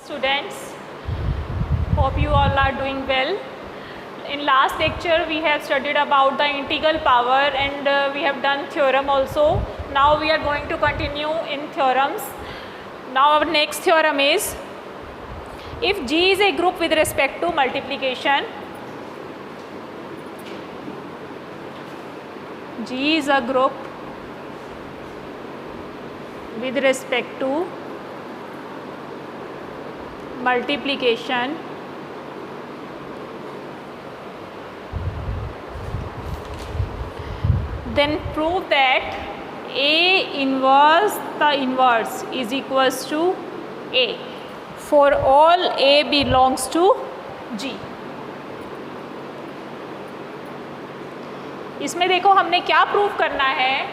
Students, hope you all are doing well. In last lecture we have studied about the integral power and we have done theorem also. Now we are going to continue in theorems. Now our next theorem is, if G is a group with respect to multiplication, G is a group with respect to multiplication, then prove that A inverse the inverse is equals to A for all A belongs to G. इसमें देखो हमने क्या prove करना है,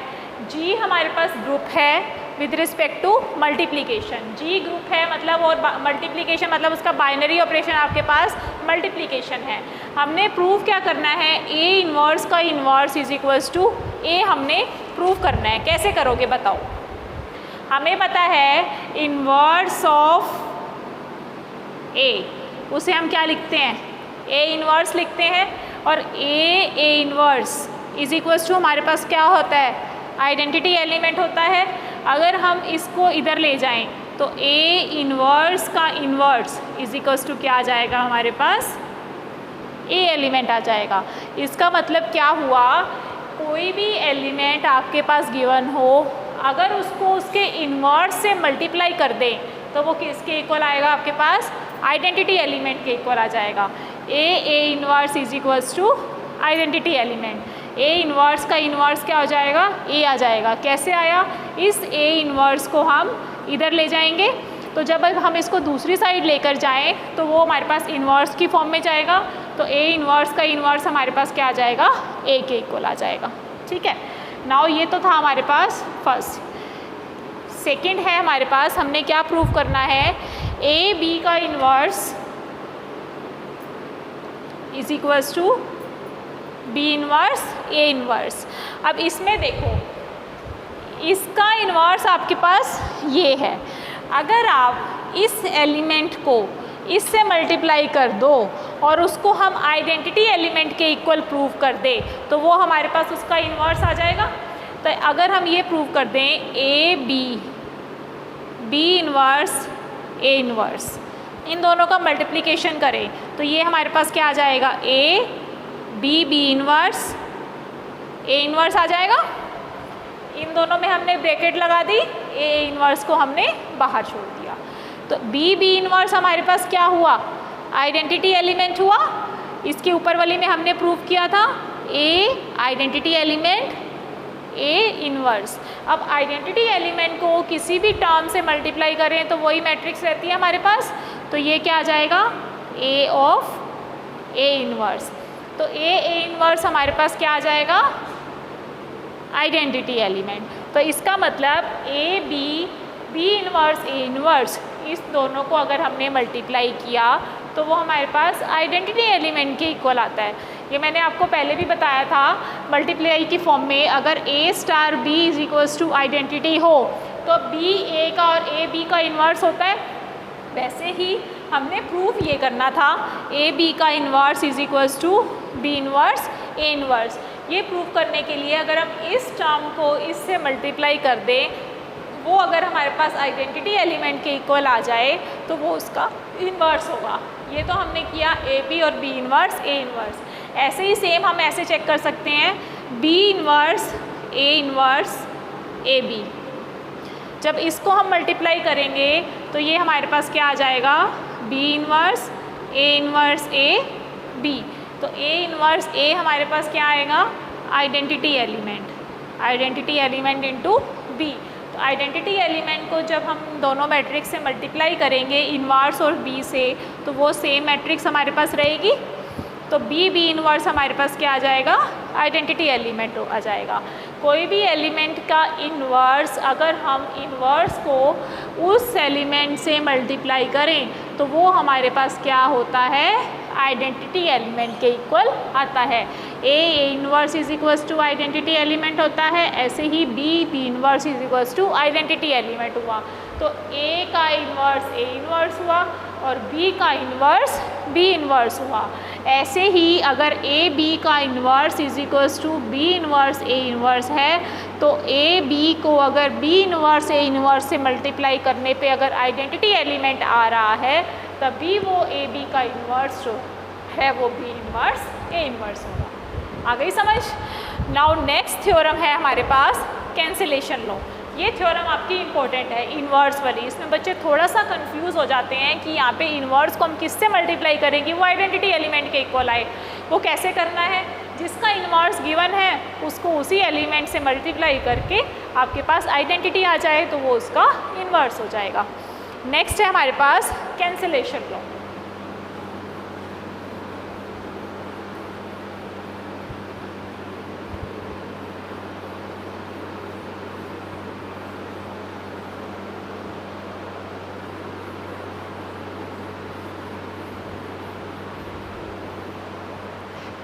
G हमारे पास group है with respect to multiplication. G group है मतलब, और मल्टीप्लिकेशन मतलब उसका बाइनरी ऑपरेशन आपके पास मल्टीप्लिकेशन है. हमने प्रूव क्या करना है, A इन्वर्स का inverse is equals to A हमने प्रूव करना है. कैसे करोगे बताओ. हमें पता है इन्वर्स ऑफ A, उसे हम क्या लिखते हैं, A इन्वर्स लिखते हैं. और A inverse is equals to हमारे पास क्या होता है, आइडेंटिटी एलिमेंट होता है. अगर हम इसको इधर ले जाएं तो A इन्वर्स का इन्वर्स इज इक्वल्स टू क्या आ जाएगा, हमारे पास A एलिमेंट आ जाएगा. इसका मतलब क्या हुआ, कोई भी एलिमेंट आपके पास गिवन हो, अगर उसको उसके इन्वर्स से मल्टीप्लाई कर दें तो वो किसके इक्वल आएगा, आपके पास आइडेंटिटी एलिमेंट के इक्वल आ जाएगा. A inverse is equals to identity element. A inverse का इन्वर्स क्या हो जाएगा, A आ जाएगा. कैसे आया, इस A इन्वर्स को हम इधर ले जाएंगे तो जब हम इसको दूसरी साइड लेकर जाएं तो वो हमारे पास इन्वर्स की फॉर्म में जाएगा. तो A इन्वर्स का इन्वर्स हमारे पास क्या आ जाएगा, A के इक्वल आ जाएगा. ठीक है. नाउ ये तो था हमारे पास फर्स्ट. सेकंड है हमारे पास, हमने क्या प्रूव करना है, A B का inverse is equals to B inverse A inverse. अब इसमें देखो, इसका इन्वर्स आपके पास ये है. अगर आप इस एलिमेंट को इससे मल्टीप्लाई कर दो और उसको हम आइडेंटिटी एलिमेंट के इक्वल प्रूव कर दे तो वो हमारे पास उसका इन्वर्स आ जाएगा. तो अगर हम ये प्रूव कर दें A B inverse A inverse, इन दोनों का मल्टीप्लिकेशन करें तो ये हमारे पास क्या आ जाएगा, A B inverse A inverse आ जाएगा. इन दोनों में हमने ब्रैकेट लगा दी, A इन्वर्स को हमने बाहर छोड़ दिया. तो B इन्वर्स हमारे पास क्या हुआ, आइडेंटिटी एलिमेंट हुआ. इसके ऊपर वाली में हमने प्रूव किया था A identity element A inverse. अब आइडेंटिटी एलिमेंट को किसी भी टर्म से मल्टीप्लाई करें तो वही मैट्रिक्स रहती है हमारे पास. तो ये क्या आ जाएगा, A ऑफ A इन्वर्स. तो A इन्वर्स हमारे पास क्या आ जाएगा, आइडेंटिटी एलिमेंट. तो इसका मतलब A B inverse A inverse, इस दोनों को अगर हमने मल्टीप्लाई किया तो वो हमारे पास आइडेंटिटी एलिमेंट के इक्वल आता है. ये मैंने आपको पहले भी बताया था, मल्टीप्लाई की फॉर्म में अगर A star B is equals to identity हो तो B A का और A B का इन्वर्स होता है. वैसे ही हमने प्रूफ ये करना था A B का inverse is equals to B inverse A inverse. ये प्रूफ करने के लिए अगर हम इस टर्म को इससे मल्टीप्लाई कर दें, वो अगर हमारे पास आइडेंटिटी एलिमेंट के इक्वल आ जाए तो वो उसका इन्वर्स होगा. ये तो हमने किया A B और B इन्वर्स A इन्वर्स. ऐसे ही सेम हम ऐसे चेक कर सकते हैं B इन्वर्स A B. जब इसको हम मल्टीप्लाई करेंगे तो ये हमारे पास क्या आ जाएगा, B इन्वर्स A B. तो A इन्वर्स A हमारे पास क्या आएगा, आइडेंटिटी एलिमेंट इनटू B. तो आइडेंटिटी एलिमेंट को जब हम दोनों मैट्रिक्स से मल्टीप्लाई करेंगे इन्वर्स और B से तो वो सेम मैट्रिक्स हमारे पास रहेगी. तो B इन्वर्स हमारे पास क्या आ जाएगा, आइडेंटिटी एलिमेंट आ जाएगा. कोई भी एलिमेंट का इन्वर्स अगर हम इन्वर्स को उस एलिमेंट से मल्टीप्लाई करें तो वो हमारे पास क्या होता है, आइडेंटिटी एलिमेंट के इक्वल आता है. A inverse is equals to identity element होता है, ऐसे ही B inverse is equals to identity element हुआ. तो A का इन्वर्स A इन्वर्स हुआ और B का इन्वर्स B इन्वर्स हुआ। ऐसे ही अगर A B का inverse is equals to B inverse A inverse है तो A B को अगर B इन्वर्स A इन्वर्स से मल्टीप्लाई करने पे अगर आइडेंटिटी एलिमेंट आ रहा है तभी वो A B का इन्वर्स जो है वो B इन्वर्स A इन्वर्स होगा। आ गई समझ? नाउ नेक्स्ट थ्योरम है हमारे पास कैंसिलेशन लॉ। ये थ्योरम आपकी इंपॉर्टेंट है इन्वर्स वाली। इसमें बच्चे थोड़ा सा कंफ्यूज हो जाते हैं कि यहाँ पे इन्वर्स को हम किससे मल्टीप्लाई करेंगे वो आइडेंटिटी एलिमेंट के इक्वल आए। वो कैसे करना है? जिसका इन्वर्स गिवन है उसको उसी एलिमेंट से मल्टीप्लाई करके आपके पास आइडेंटिटी आ जाए तो वो उसका इन्वर्स हो जाएगा। नेक्स्ट है हमारे पास कैंसिलेशन लॉ।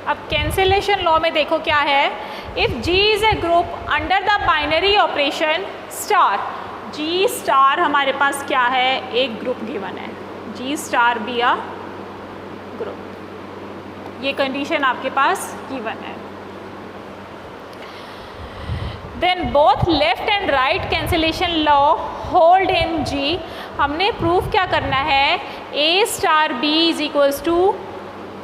अब कैंसिलेशन लॉ में देखो क्या है, if G is a group under the binary operation star, G star हमारे पास क्या है? एक ग्रुप गिवन है, G star be a group. ये कंडीशन आपके पास गिवन है। Then both left and right cancellation law hold in G। हमने प्रूफ क्या करना है? A star B is equals to,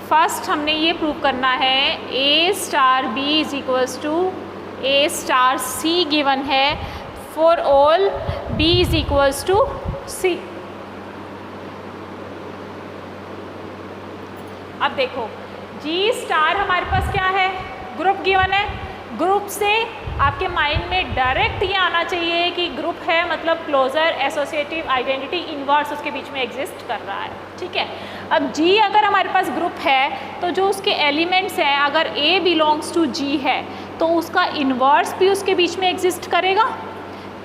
first हमने ये प्रूव करना है A star B is equals to A star C given है for all B is equals to C। अब देखो G स्टार हमारे पास क्या है? ग्रुप गिवन है। ग्रुप से आपके माइंड में डायरेक्ट ये आना चाहिए कि ग्रुप है मतलब क्लोजर एसोसिएटिव आइडेंटिटी इन्वर्स उसके बीच में एग्जिस्ट कर रहा है। ठीक है, अब G अगर हमारे पास ग्रुप है तो जो उसके एलिमेंट्स हैं अगर A बिलोंग्स टू G है तो उसका इन्वर्स भी उसके बीच में एग्जिस्ट करेगा।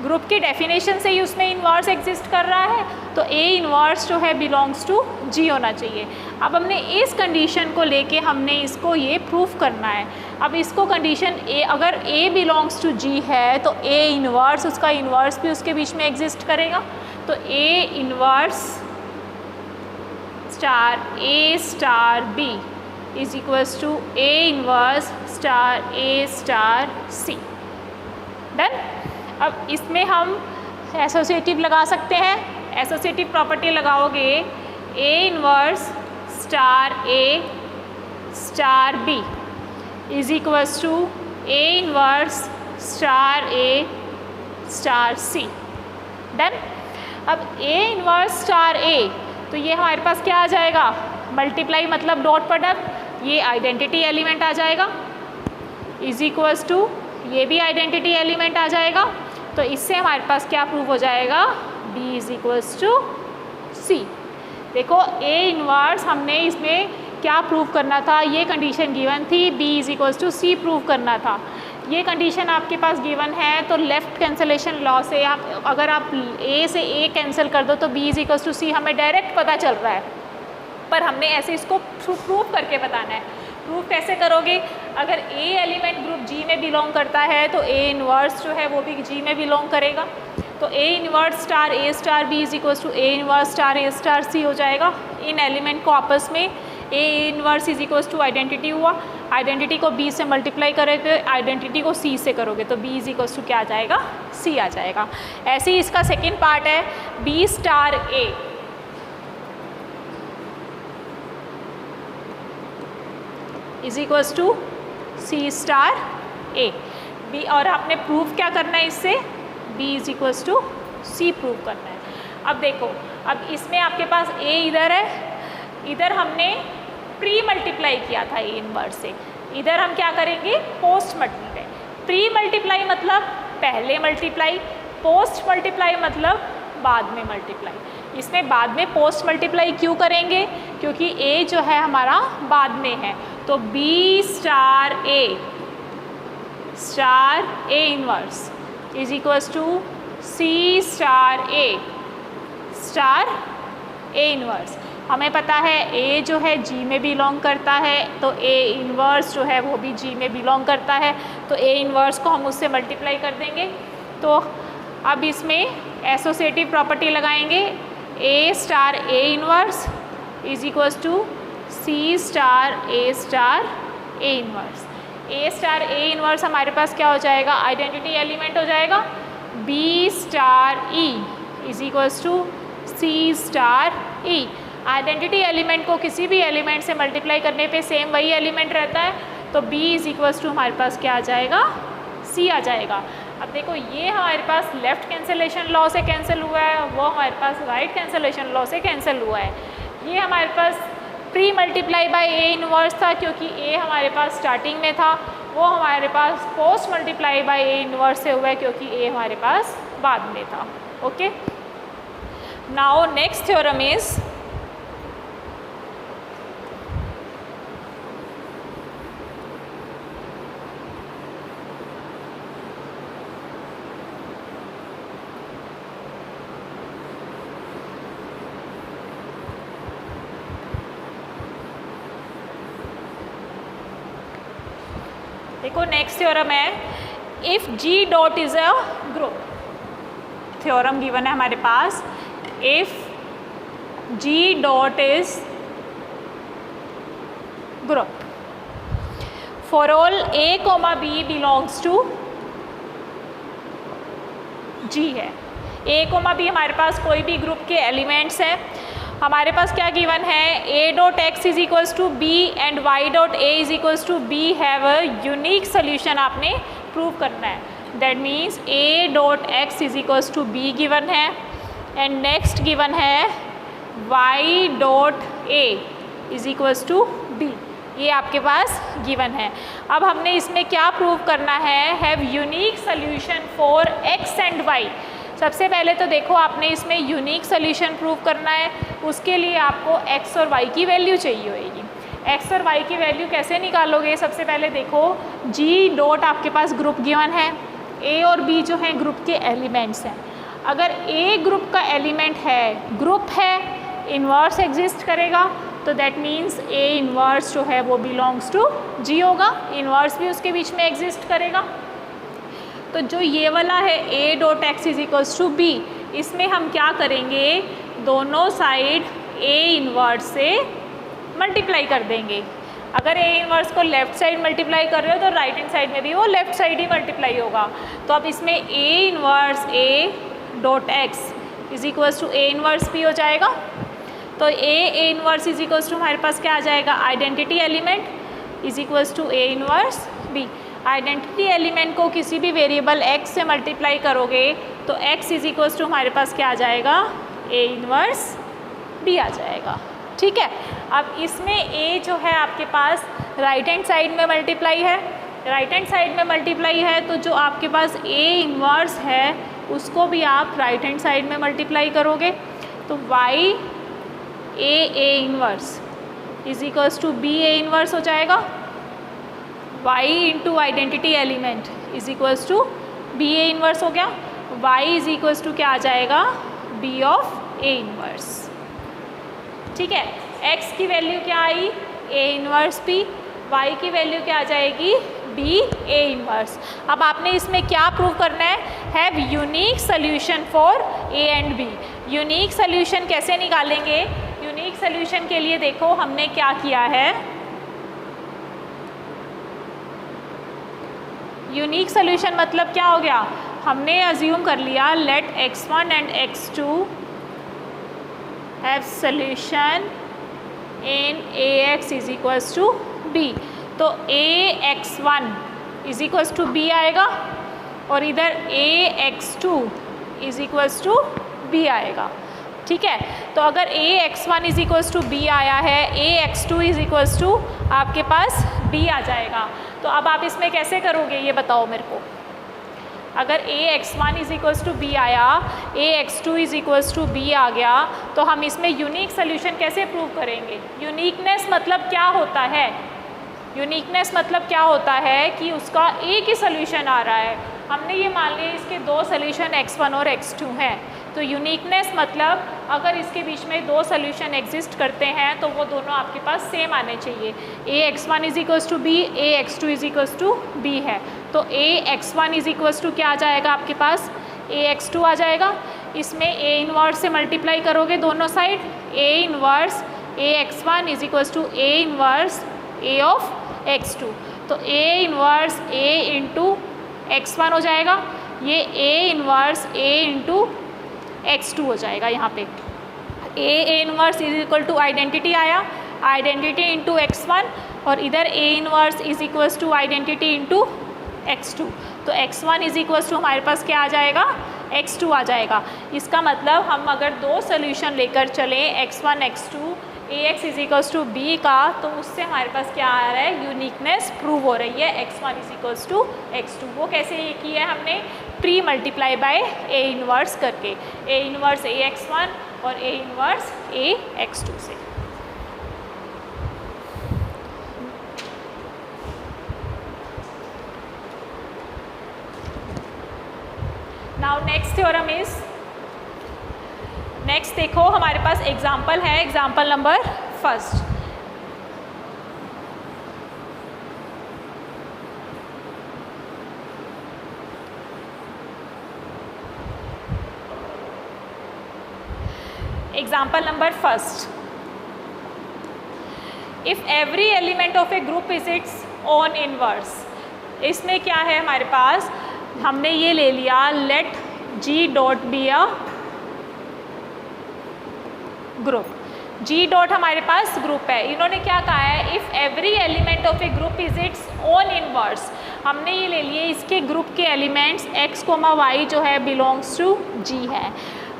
ग्रुप की डेफिनेशन से ही उसमें इन्वर्स एग्जिस्ट कर रहा है तो A इन्वर्स जो है बिलोंग्स टू G होना चाहिए। अब हमने इस कंडीशन को लेके हमने इसको ये प्रूफ करना है। अब इसको कंडीशन A, अगर A बिलोंग्स टू G है तो A इन्वर्स उसका इन्वर्स भी उसके बीच में एग्जिस्ट करेगा। तो A inverse star A star B is equals to A inverse star A star C। Done. अब इसमें हम एसोसिएटिव लगा सकते हैं। एसोसिएटिव प्रॉपर्टी लगाओगे A inverse star A star B is equals to A inverse star A star C। Done. अब A inverse star A तो ये हमारे पास क्या आ जाएगा? मल्टीप्लाई मतलब डॉट प्रोडक्ट, ये आइडेंटिटी एलिमेंट आ जाएगा इज इक्वल्स टू ये भी आइडेंटिटी एलिमेंट आ जाएगा। तो इससे हमारे पास क्या प्रूव हो जाएगा? B is equals to C। देखो A इन्वर्स हमने इसमें क्या प्रूव करना था? ये कंडीशन गिवन थी B is equals to C prove करना था। ये कंडीशन आपके पास गिवन है तो लेफ़्ट कैंसिलेशन लॉ से आप अगर आप A से A कैंसिल कर दो तो B is equals to C हमें डायरेक्ट पता चल रहा है, पर हमने ऐसे इसको प्रूव करके बताना है। प्रूफ कैसे करोगे? अगर A एलिमेंट ग्रुप G में बिलोंग करता है तो A इन्वर्स जो है वो भी G में बिलोंग करेगा। तो A inverse star A star B is equals to A inverse star A star C हो जाएगा। इन एलिमेंट को आपस में A inverse is equals to identity हुआ, आइडेंटिटी को B से मल्टीप्लाई करोगे, आइडेंटिटी को C से करोगे तो B इज इक्वल्स टू क्या आ जाएगा? C आ जाएगा। ऐसे ही इसका सेकेंड पार्ट है B star A is equals to C star A B, और आपने प्रूफ क्या करना है इससे? B is equals to C prove करना है। अब देखो, अब इसमें आपके पास A इधर है, इधर हमने प्री मल्टीप्लाई किया था A इन्वर्स से, इधर हम क्या करेंगे? Post multiply. प्री मल्टीप्लाई मतलब पहले मल्टीप्लाई, पोस्ट मल्टीप्लाई मतलब बाद में मल्टीप्लाई। इसमें बाद में पोस्ट मल्टीप्लाई क्यों करेंगे? क्योंकि A जो है हमारा बाद में है। तो B star A star A inverse is equals to C star A star A inverse. हमें पता है A जो है G में बिलोंग करता है तो A इन्वर्स जो है वो भी G में बिलोंग करता है, तो A इन्वर्स को हम उससे मल्टीप्लाई कर देंगे। तो अब इसमें एसोसिएटिव प्रॉपर्टी लगाएंगे, A star A inverse is equals to C star A inverse. A star A inverse हमारे पास क्या हो जाएगा, आइडेंटिटी एलिमेंट हो जाएगा। B star E is equals to C star E. Identity element को किसी भी एलिमेंट से मल्टीप्लाई करने पे सेम वही एलिमेंट रहता है, तो B इज इक्वल्स टू हमारे पास क्या आ जाएगा, C आ जाएगा। अब देखो ये हमारे पास लेफ्ट कैंसलेशन लॉ से कैंसिल हुआ है, वो हमारे पास राइट कैंसलेशन लॉ से कैंसिल हुआ है। ये हमारे पास pre multiply by A inverse था क्योंकि ए हमारे पास स्टार्टिंग में था, वो हमारे पास post multiply by A inverse से हुआ है क्योंकि ए हमारे पास बाद में था। Okay, now next theorem is देखो नेक्स्ट थ्योरम है, if G dot is a group. Theorem given है हमारे पास, if G dot is group for all A, B belongs to G है। A, B हमारे पास कोई भी ग्रुप के एलिमेंट्स हैं। हमारे पास क्या गिवन है, A dot x is equals to B and Y dot A is equals to B have a unique solution आपने प्रूव करना है। That means A dot x is equals to B given है and next given है Y dot A is equals to B, ये आपके पास given है। अब हमने इसमें क्या प्रूव करना है, have unique solution for X and Y. सबसे पहले तो देखो आपने इसमें यूनिक सोल्यूशन प्रूव करना है, उसके लिए आपको x और y की वैल्यू चाहिए होगी। x और y की वैल्यू कैसे निकालोगे, सबसे पहले देखो G डॉट आपके पास ग्रुप गिवन है, A और B जो हैं ग्रुप के एलिमेंट्स हैं। अगर A ग्रुप का एलिमेंट है, ग्रुप है, इन्वर्स एग्जिस्ट करेगा, तो दैट मीन्स A इन्वर्स जो है वो बिलोंग्स टू G होगा, इन्वर्स भी उसके बीच में एग्जिस्ट करेगा। तो जो ये वाला है A dot x is equals to B, इसमें हम क्या करेंगे, दोनों साइड A इन्वर्स से मल्टीप्लाई कर देंगे। अगर A इन्वर्स को लेफ्ट साइड मल्टीप्लाई कर रहे हो तो राइट हैंड साइड में भी वो लेफ्ट साइड ही मल्टीप्लाई होगा। तो अब इसमें A inverse A dot x is equals to A inverse B हो जाएगा। तो A inverse is equals to हमारे पास क्या आ जाएगा, identity element is equals to A inverse B। Identity element को किसी भी वेरिएबल x से मल्टीप्लाई करोगे तो x इज इक्वल्स टू हमारे पास क्या आ जाएगा, A इन्वर्स B आ जाएगा। ठीक है, अब इसमें A जो है आपके पास राइट हैंड साइड में मल्टीप्लाई है, राइट हैंड साइड में मल्टीप्लाई है तो जो आपके पास A इन्वर्स है उसको भी आप राइट हैंड साइड में मल्टीप्लाई करोगे तो y A inverse is equals to B A inverse हो जाएगा। y into identity element is equals to B A inverse हो गया, y इज इक्वल्स टू क्या आ जाएगा, B ऑफ A इन्वर्स। ठीक है, x की वैल्यू क्या आई, A इन्वर्स B, y की वैल्यू क्या आ जाएगी, B A इन्वर्स। अब आपने इसमें क्या प्रूव करना है, have unique solution for A and B। Unique solution कैसे निकालेंगे, यूनिक सोल्यूशन के लिए देखो हमने क्या किया है, यूनिक सोल्यूशन मतलब क्या हो गया, हमने अज्यूम कर लिया let x1 and x2 have solution in ax is equals to b। तो ax1 is equals to b आएगा और इधर ax2 is equals to b आएगा। ठीक है, तो अगर ax1 is equals to b आया है, ax2 इज इक्वल्स टू आपके पास b आ जाएगा। तो अब आप इसमें कैसे करोगे ये बताओ मेरे को। अगर ax1 is equals to b आया, ax2 is equals to b आ गया, तो हम इसमें यूनिक सोल्यूशन कैसे प्रूव करेंगे। यूनिकनेस मतलब क्या होता है, यूनिकनेस मतलब क्या होता है कि उसका एक ही सोल्यूशन आ रहा है। हमने ये मान लिया इसके दो सोल्यूशन x1 और x2 हैं, तो यूनिकनेस मतलब अगर इसके बीच में दो सोल्यूशन एग्जिस्ट करते हैं तो वो दोनों आपके पास सेम आने चाहिए। ax1 is equals to b, ax2 is equals to b है, तो ax1 इज इक्वल्स टू क्या आ जाएगा आपके पास, AX2 आ जाएगा। इसमें A इन्वर्स से मल्टीप्लाई करोगे दोनों side, A inverse AX1 is equals to A inverse A of X2। तो A inverse A into X1 हो जाएगा, ये A inverse A into X2 हो जाएगा। यहाँ पे A inverse is equal to identity आया, आइडेंटिटी इंटू X1, और इधर A inverse is equals to identity into X2। तो X1 इज इक्वल्स टू हमारे पास क्या आ जाएगा, X2 आ जाएगा। इसका मतलब हम अगर दो सोल्यूशन लेकर चलें X1 X2 Ax is equals to B का, तो उससे हमारे पास क्या आ रहा है, यूनिकनेस प्रूव हो रही है X1 is equals to X2। वो कैसे ये किया है हमने, pre multiply by A inverse करके, A इन्वर्स AX1 और A इन्वर्स AX2 से। Now next theorem is, next देखो हमारे पास एग्जाम्पल है, example number first. Example number first, if every element of a group is its own inverse. इसमें क्या है हमारे पास, हमने ये ले लिया let G dot be a group, G dot हमारे पास ग्रुप है। इन्होंने क्या कहा है, if every element of a group is its own inverse. हमने ये ले लिए इसके ग्रुप के एलिमेंट्स x, y जो है बिलोंग्स टू G है।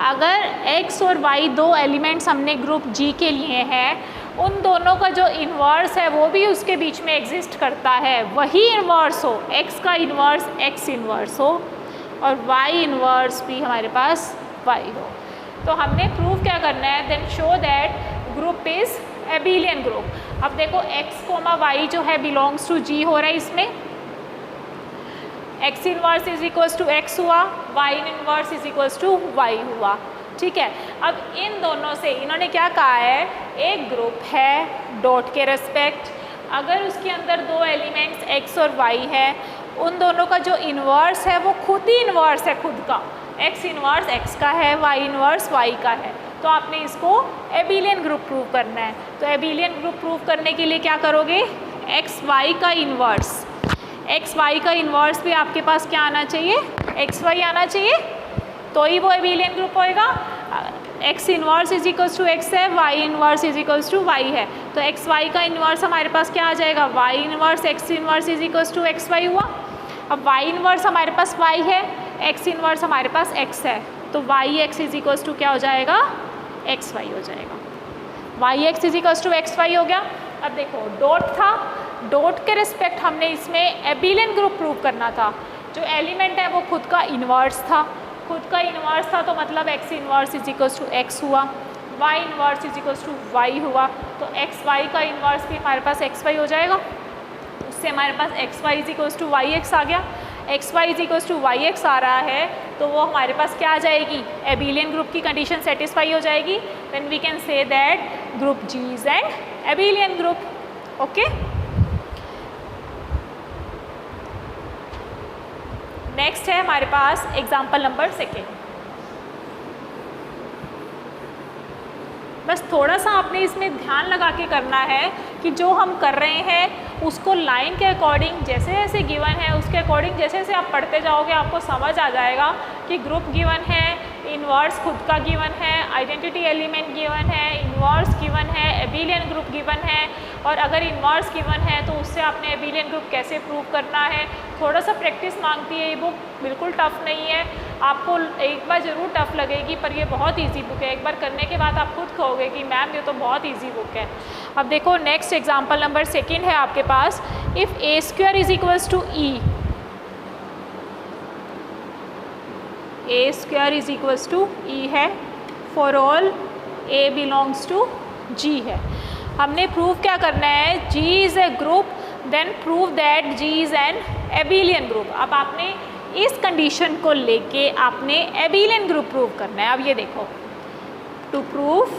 अगर x और y दो एलिमेंट्स हमने ग्रुप G के लिए हैं, उन दोनों का जो इन्वर्स है वो भी उसके बीच में एग्जिस्ट करता है, वही इन्वर्स हो, x का इन्वर्स x इन्वर्स हो और y इन्वर्स भी हमारे पास y हो। तो हमने प्रूव क्या करना है, then show that group is abelian group. अब देखो x, y जो है बिलोंग्स टू G हो रहा है, इसमें x inverse is equals to x हुआ, y inverse is equals to y हुआ, ठीक है। अब इन दोनों से इन्होंने क्या कहा है, एक ग्रुप है डॉट के रेस्पेक्ट, अगर उसके अंदर दो एलिमेंट्स x और y है, उन दोनों का जो इन्वर्स है वो खुद ही इन्वर्स है खुद का, x इन्वर्स x का है, y इन्वर्स y का है। तो आपने इसको एबिलियन ग्रुप प्रूव करना है। तो एबिलियन ग्रुप प्रूव करने के लिए क्या करोगे, x y का इन्वर्स, x y का इन्वर्स भी आपके पास क्या आना चाहिए, x y आना चाहिए, तो ही वो एबिलियन ग्रुप होएगा। x inverse is equals to x है, y inverse is equals to y है, तो x y का इन्वर्स हमारे पास क्या आ जाएगा, y inverse x inverse is equals to x y हुआ। अब y इन्वर्स हमारे पास y है, x इन्वर्स हमारे पास x है, तो y x is equals to क्या हो जाएगा, x y हो जाएगा, y x is equals to x y हो गया। अब देखो डॉट था, डॉट के रिस्पेक्ट हमने इसमें एबिलियन ग्रुप प्रूव करना था। जो एलिमेंट है वो खुद का इन्वर्स था, खुद का इन्वर्स था तो मतलब x inverse is equals to x हुआ, y inverse is equals to y हुआ, तो x y का इन्वर्स भी हमारे पास x y हो जाएगा। उससे हमारे पास x y is equals to y x आ गया, x y is equals to y x आ रहा है, तो वो हमारे पास क्या आ जाएगी, एबिलियन ग्रुप की कंडीशन सेटिस्फाई हो जाएगी। Then we can say that group G is an abelian group. Okay, next है हमारे पास एग्जाम्पल नंबर सेकेंड। बस थोड़ा सा आपने इसमें ध्यान लगा के करना है कि जो हम कर रहे हैं उसको लाइन के अकॉर्डिंग जैसे जैसे गिवन है उसके अकॉर्डिंग जैसे जैसे आप पढ़ते जाओगे आपको समझ आ जाएगा कि ग्रुप गिवन है, इन्वर्स खुद का गिवन है, आइडेंटिटी एलिमेंट गिवन है, इन्वर्स गिवन है, एबिलियन ग्रुप गिवन है, और अगर इन्वर्स गिवन है तो उससे आपने एबिलियन ग्रुप कैसे प्रूव करना है। थोड़ा सा प्रैक्टिस मांगती है ये बुक, बिल्कुल टफ नहीं है, आपको एक बार ज़रूर टफ लगेगी पर ये बहुत इजी बुक है। एक बार करने के बाद आप खुद कहोगे कि मैम ये तो बहुत इजी बुक है। अब देखो नेक्स्ट एग्जाम्पल नंबर सेकेंड है आपके पास, if A square is equals to E, A square is equals to E है, for all A belongs to G है। हमने प्रूव क्या करना है, G is a group, then prove that G is an abelian group. अब आपने इस condition को लेके आपने एबिलियन ग्रुप प्रूव करना है। अब ये देखो, टू प्रूव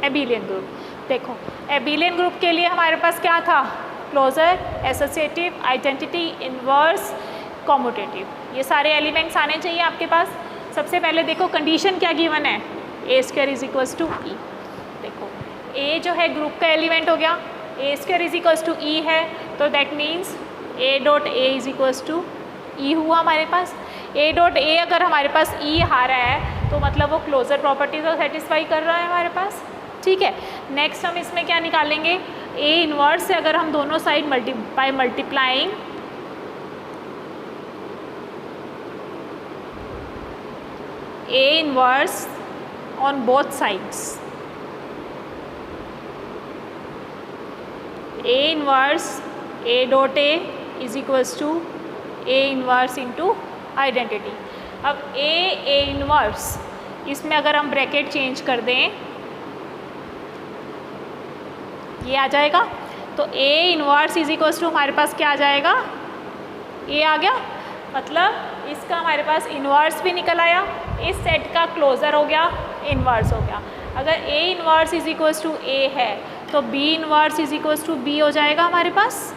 एबिलियन ग्रुप, देखो एबिलियन ग्रुप के लिए हमारे पास क्या था, closure, associative, identity, inverse, commutative, ये सारे एलिमेंट्स आने चाहिए आपके पास। सबसे पहले देखो कंडीशन क्या गिवन है, A square is equals to E. देखो ए जो है ग्रुप का एलिमेंट हो गया, A square is equals to E है, तो that means A dot A is equals to E हुआ हमारे पास। ए डॉट ए अगर हमारे पास ई आ रहा है तो मतलब वो क्लोजर प्रॉपर्टीज को सेटिस्फाई कर रहा है हमारे पास, ठीक है। नेक्स्ट हम इसमें क्या निकालेंगे, ए इनवर्स से अगर हम दोनों side multiplying A inverse on both sides, A inverse A dot A is equals to A inverse into identity. अब ए इनवर्स, इसमें अगर हम ब्रैकेट चेंज कर दें ये आ जाएगा, तो A inverse is equals to हमारे पास क्या आ जाएगा, ए आ गया, मतलब इसका हमारे पास इनवर्स भी निकल आया, इस सेट का क्लोजर हो गया, इनवर्स हो गया। अगर A inverse is equals to A है तो B inverse is equals to B हो जाएगा हमारे पास,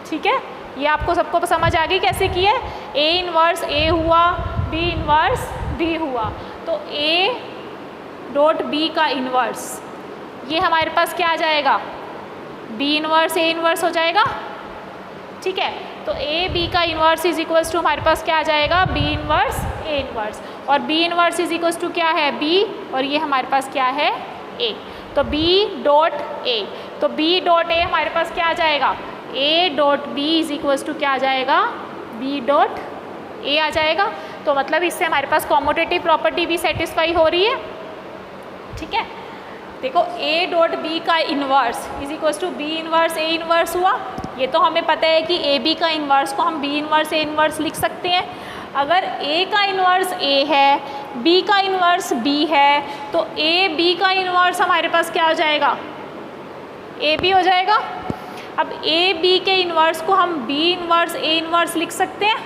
ठीक है। ये आपको सबको समझ आ गई कैसे की है, ए इनवर्स ए हुआ, बी इनवर्स बी हुआ, तो ए डॉट बी का इनवर्स ये हमारे पास क्या आ जाएगा, बी इनवर्स ए इनवर्स हो जाएगा, ठीक है। तो ए बी का इनवर्स इज इक्वल्स टू हमारे पास क्या आ जाएगा, बी इनवर्स ए इनवर्स, और B inverse is equals to क्या है, बी, और ये हमारे पास क्या है, ए, तो बी डॉट ए, तो बी डॉट ए हमारे पास क्या आ जाएगा, A dot B is equals to क्या आ जाएगा, बी डॉट ए आ जाएगा। तो मतलब इससे हमारे पास कॉम्यूटेटिव प्रॉपर्टी भी सेटिस्फाई हो रही है, ठीक है। देखो ए डॉट बी का inverse is equals to B inverse A inverse हुआ, ये तो हमें पता है कि ए बी का इन्वर्स को हम बी इन्वर्स ए इन्वर्स लिख सकते हैं। अगर ए का इन्वर्स ए है, बी का इन्वर्स बी है, तो ए बी का इन्वर्स हमारे पास क्या हो जाएगा, ए बी हो जाएगा। अब ए बी के इन्वर्स को हम बी इन्वर्स ए इन्वर्स लिख सकते हैं,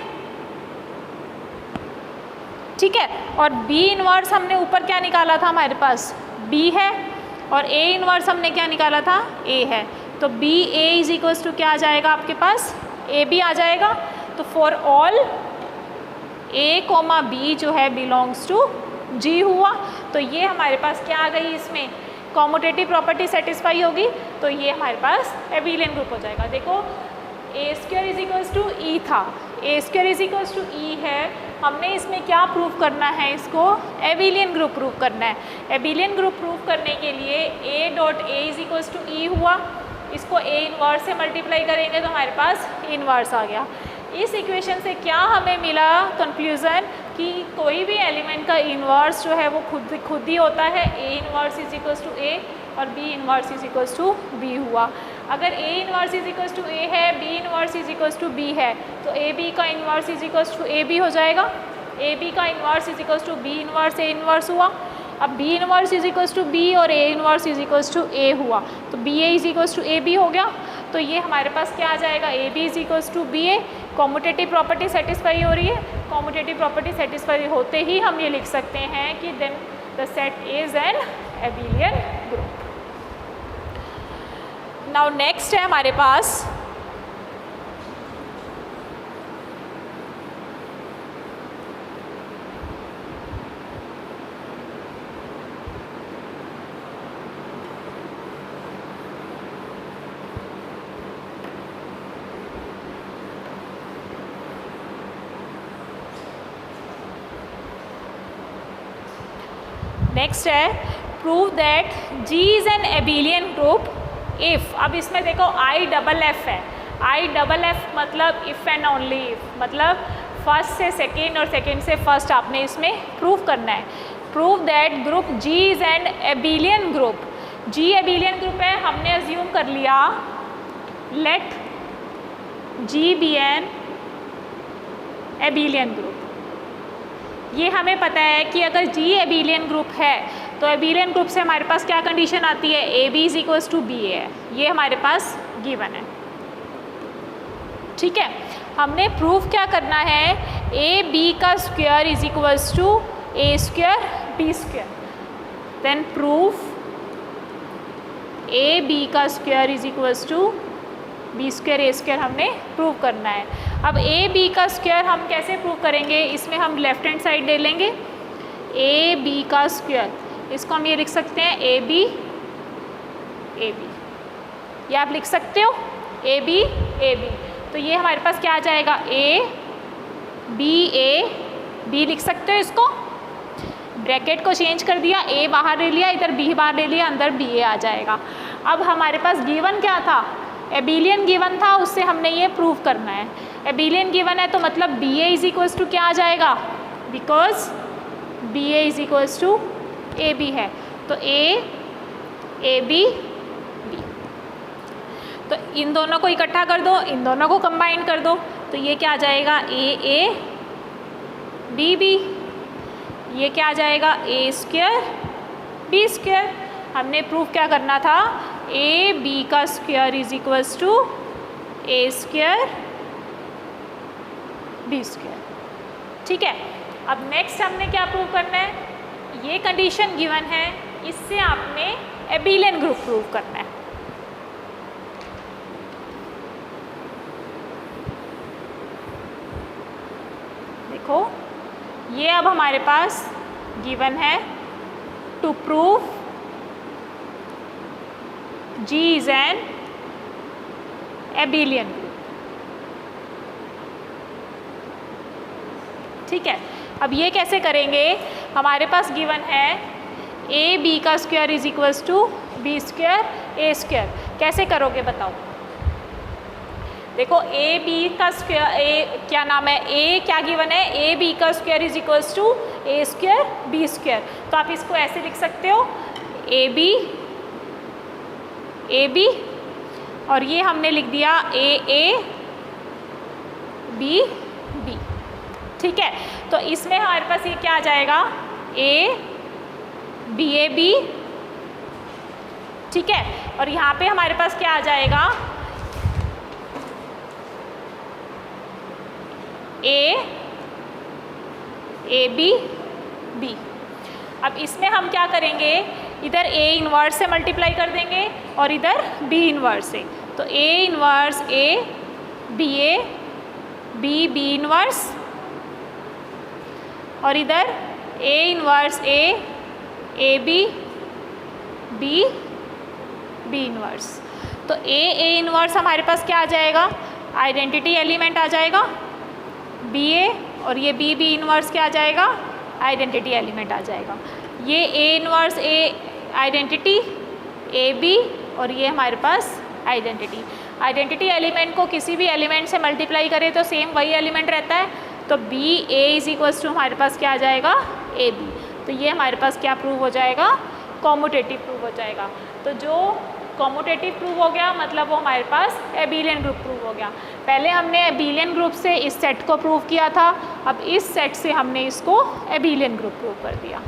ठीक है। और बी इन्वर्स हमने ऊपर क्या निकाला था, हमारे पास बी है, और ए इन्वर्स हमने क्या निकाला था, ए है, तो B A is equals to क्या आ जाएगा आपके पास, ए बी आ जाएगा। तो for all A comma B जो है बिलोंग्स टू जी हुआ, तो ये हमारे पास क्या आ गई, इसमें कॉम्यूटेटिव प्रॉपर्टी सेटिस्फाई होगी, तो ये हमारे पास एबिलियन ग्रुप हो जाएगा। देखो ए स्क्वायर इज इक्वल्स टू ई था, ए square is equals to E है, हमने इसमें क्या प्रूव करना है, इसको एबिलियन ग्रुप प्रूव करना है। एबिलियन ग्रुप प्रूव करने के लिए A dot A is equals to E हुआ, इसको ए इनवर्स से मल्टीप्लाई करेंगे तो हमारे पास इनवर्स आ गया। इस इक्वेशन से क्या हमें मिला कंक्लूज़न कि कोई भी एलिमेंट का इन्वर्स जो है वो खुद ही होता है, A inverse is equals to A और B inverse is equals to B हुआ। अगर A inverse is equals to A है, B inverse is equals to B है, तो ए बी का inverse is equals to A B हो जाएगा। A B का inverse is equals to B inverse A inverse हुआ। अब B inverse is equals to B और A inverse is equals to ए हुआ, तो B A is equals to A B हो गया। तो ये हमारे पास क्या आ जाएगा, A B is equals to B A. Commutative property satisfy हो रही है, कॉम्यूटेटिव प्रॉपर्टी सेटिस्फाई होते ही हम ये लिख सकते हैं कि then the set is an abelian group. Now next है हमारे पास नेक्स्ट है prove that G is an abelian group if. अब इसमें देखो आई डबल एफ है, आई डबल एफ मतलब इफ़ एंड ओनली इफ़, मतलब फर्स्ट से सेकेंड और सेकेंड से फर्स्ट आपने इसमें प्रूव करना है। Prove that group G is an abelian group. G abelian group है, हमने अज्यूम कर लिया let G be an abelian group. ये हमें पता है कि अगर G एबिलियन ग्रुप है तो एबिलियन ग्रुप से हमारे पास क्या कंडीशन आती है, A B is equals to B A है, ये हमारे पास गिवन है। ठीक है, हमने प्रूफ क्या करना है, ए बी का square is equals to A square B square. Then proof A B का square is equals to B square A square हमने प्रूव करना है। अब ए बी का स्क्वायर हम कैसे प्रूव करेंगे, इसमें हम लेफ्ट हैंड साइड ले लेंगे ए बी का स्क्वायर, इसको हम ये लिख सकते हैं ए बी, ये आप लिख सकते हो ए बी। तो ये हमारे पास क्या आ जाएगा ए बी लिख सकते हो इसको, ब्रैकेट को चेंज कर दिया, ए बाहर ले लिया, इधर बी बाहर ले लिया, अंदर बी ए आ जाएगा। अब हमारे पास गिवन क्या था, एबिलियन गिवन था, उससे हमने ये प्रूव करना है। एबिलियन गिवन है तो मतलब B A is equals to क्या आ जाएगा, because B A is equals to A B है, तो ए बी। तो इन दोनों को इकट्ठा कर दो, इन दोनों को कंबाइन कर दो, तो ये क्या आ जाएगा ए बी। ये क्या आ जाएगा ए स्क्वायर बी स्क्वायर। हमने प्रूफ क्या करना था, ए बी का square is equals to A square B square. ठीक है, अब नेक्स्ट हमने क्या प्रूव करना है, ये कंडीशन गिवन है, इससे आपने एबिलियन ग्रुप प्रूव करना है। देखो ये अब हमारे पास गिवन है, to prove G is an abelian group. ठीक है, अब ये कैसे करेंगे, हमारे पास गिवन है ए बी का square is equals to B square A square. कैसे करोगे बताओ, देखो ए बी का स्क्वायर, क्या नाम है, ए क्या गिवन है, ए बी का square is equals to A square B square. तो आप इसको ऐसे लिख सकते हो ए बी, और ये हमने लिख दिया ए बी। ठीक है, तो इसमें हमारे पास ये क्या आ जाएगा ए बी। ठीक है, और यहाँ पे हमारे पास क्या आ जाएगा ए बी। अब इसमें हम क्या करेंगे, इधर ए इनवर्स से मल्टीप्लाई कर देंगे और इधर बी इनवर्स से, तो A inverse A B inverse, और इधर A inverse A B inverse. तो ए इनवर्स हमारे पास क्या आ जाएगा, आइडेंटिटी एलिमेंट आ जाएगा बी ए, और ये बी इनवर्स क्या आ जाएगा, आइडेंटिटी एलिमेंट आ जाएगा। ये A inverse A identity A B, और ये हमारे पास आइडेंटिटी एलिमेंट को किसी भी एलिमेंट से मल्टीप्लाई करें तो सेम वही एलिमेंट रहता है, तो B A is equals to हमारे पास क्या आ जाएगा ए बी। तो ये हमारे पास क्या प्रूव हो जाएगा, कॉम्यूटेटिव प्रूव हो जाएगा। तो जो कॉम्यूटेटिव प्रूव हो गया मतलब वो हमारे पास एबिलियन ग्रुप प्रूव हो गया। पहले हमने एबिलियन ग्रुप से इस सेट को प्रूव किया था, अब इस सेट से हमने इसको एबिलियन ग्रुप प्रूव कर दिया।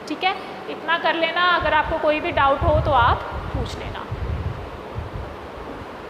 ठीक है, इतना कर लेना, अगर आपको कोई भी डाउट हो तो आप पूछ लेना।